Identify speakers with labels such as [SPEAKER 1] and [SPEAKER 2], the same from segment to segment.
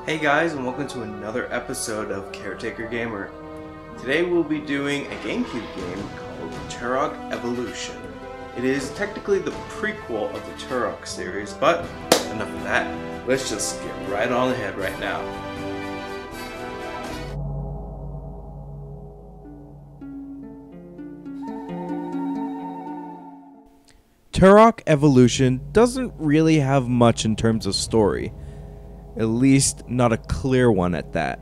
[SPEAKER 1] Hey guys, and welcome to another episode of Caretaker Gamer. Today we'll be doing a GameCube game called Turok Evolution. It is technically the prequel of the Turok series, but enough of that. Let's just get right on ahead right now.
[SPEAKER 2] Turok Evolution doesn't really have much in terms of story. At least, not a clear one at that.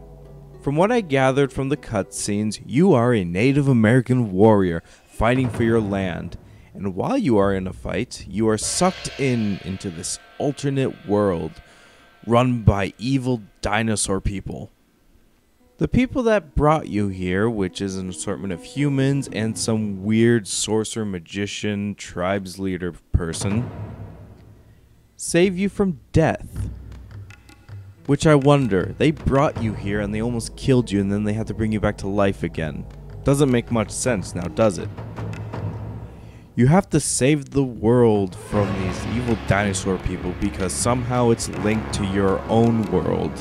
[SPEAKER 2] From what I gathered from the cutscenes, you are a Native American warrior fighting for your land. And while you are in a fight, you are sucked into this alternate world run by evil dinosaur people. The people that brought you here, which is an assortment of humans and some weird sorcerer, magician, tribes leader person, save you from death. Which I wonder, they brought you here and they almost killed you and then they had to bring you back to life again. Doesn't make much sense now, does it? You have to save the world from these evil dinosaur people because somehow it's linked to your own world.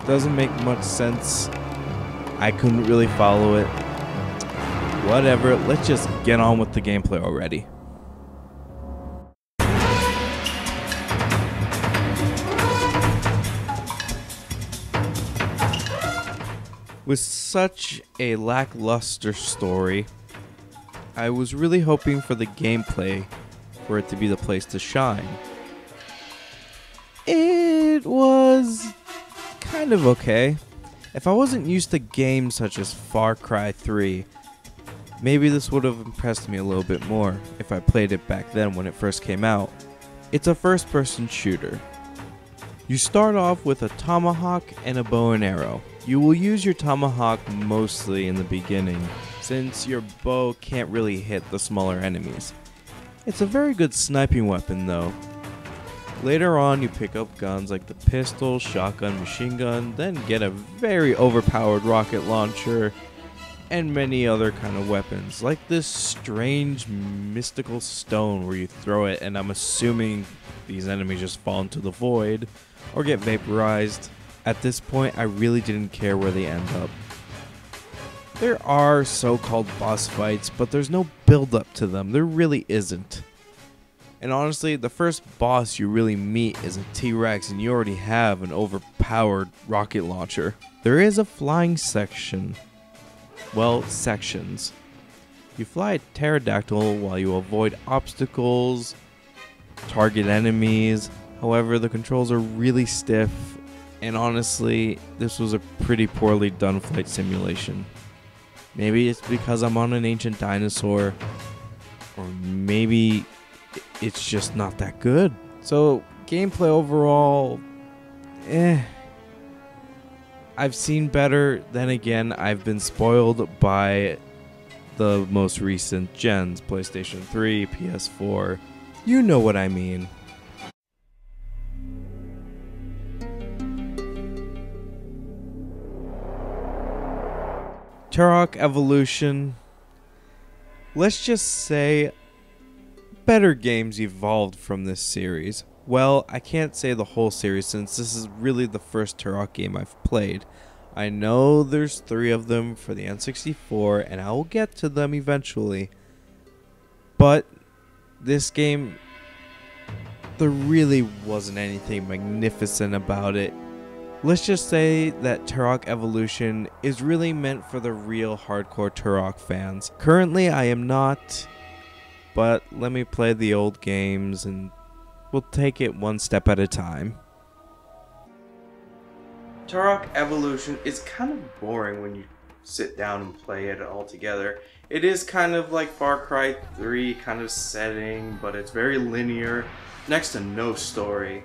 [SPEAKER 2] Doesn't make much sense. I couldn't really follow it. Whatever, let's just get on with the gameplay already. With such a lackluster story, I was really hoping for the gameplay for it to be the place to shine. It was kind of okay. If I wasn't used to games such as Far Cry 3, maybe this would have impressed me a little bit more if I played it back then when it first came out. It's a first-person shooter. You start off with a tomahawk and a bow and arrow. You will use your tomahawk mostly in the beginning, since your bow can't really hit the smaller enemies. It's a very good sniping weapon though. Later on you pick up guns like the pistol, shotgun, machine gun, then get a very overpowered rocket launcher, and many other kind of weapons, like this strange mystical stone where you throw it and I'm assuming these enemies just fall into the void or get vaporized. At this point, I really didn't care where they end up. There are so-called boss fights, but there's no build-up to them. There really isn't. And honestly, the first boss you really meet is a T-Rex, and you already have an overpowered rocket launcher. There is a flying section. Well, sections. You fly a pterodactyl while you avoid obstacles, target enemies. However, the controls are really stiff. And honestly, this was a pretty poorly done flight simulation. Maybe it's because I'm on an ancient dinosaur, or maybe it's just not that good. So, gameplay overall, I've seen better. Then again, I've been spoiled by the most recent gens, PlayStation 3, PS4. You know what I mean. Turok Evolution, let's just say better games evolved from this series. Well, I can't say the whole series since this is really the first Turok game I've played. I know there's 3 of them for the N64 and I will get to them eventually. But this game, there really wasn't anything magnificent about it. Let's just say that Turok Evolution is really meant for the real hardcore Turok fans. Currently, I am not, but let me play the old games and we'll take it one step at a time.
[SPEAKER 1] Turok Evolution is kind of boring when you sit down and play it all together. It is kind of like Far Cry 3 kind of setting, but it's very linear, next to no story.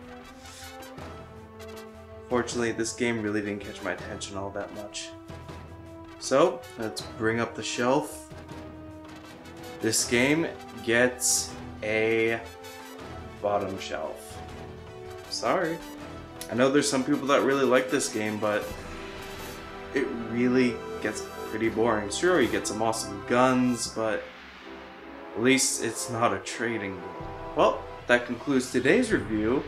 [SPEAKER 1] Fortunately, this game really didn't catch my attention all that much. So, let's bring up the shelf. This game gets a bottom shelf. Sorry. I know there's some people that really like this game, but it really gets pretty boring. Sure, you get some awesome guns, but at least it's not a trading game. Well, that concludes today's review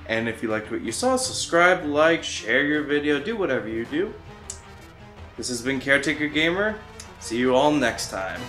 [SPEAKER 1] And if you liked what you saw, subscribe, like, share your video, do whatever you do. This has been Caretaker Gamer. See you all next time.